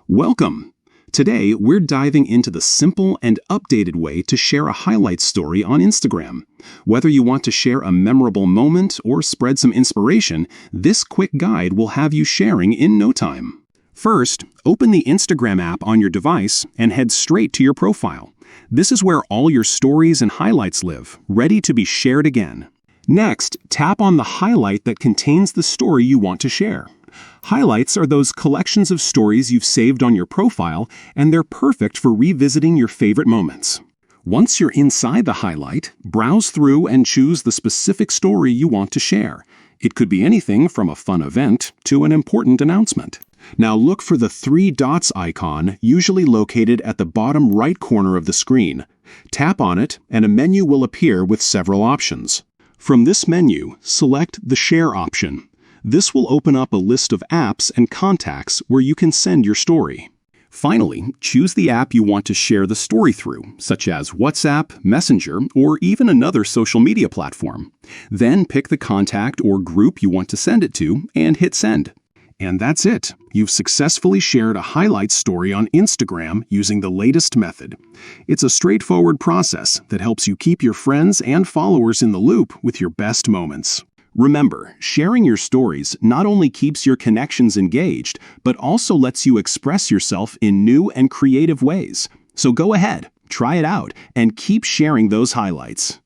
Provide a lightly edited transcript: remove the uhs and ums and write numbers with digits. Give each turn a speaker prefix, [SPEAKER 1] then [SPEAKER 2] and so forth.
[SPEAKER 1] Welcome! Today, we're diving into the simple and updated way to share a highlight story on Instagram. Whether you want to share a memorable moment or spread some inspiration, this quick guide will have you sharing in no time. First, open the Instagram app on your device and head straight to your profile. This is where all your stories and highlights live, ready to be shared again. Next, tap on the highlight that contains the story you want to share. Highlights are those collections of stories you've saved on your profile, and they're perfect for revisiting your favorite moments. Once you're inside the highlight, browse through and choose the specific story you want to share. It could be anything from a fun event to an important announcement. Now look for the three dots icon, usually located at the bottom right corner of the screen. Tap on it, and a menu will appear with several options. From this menu, select the Share option. This will open up a list of apps and contacts where you can send your story. Finally, choose the app you want to share the story through, such as WhatsApp, Messenger, or even another social media platform. Then pick the contact or group you want to send it to and hit send. And that's it. You've successfully shared a highlight story on Instagram using the latest method. It's a straightforward process that helps you keep your friends and followers in the loop with your best moments. Remember, sharing your stories not only keeps your connections engaged, but also lets you express yourself in new and creative ways. So go ahead, try it out, and keep sharing those highlights.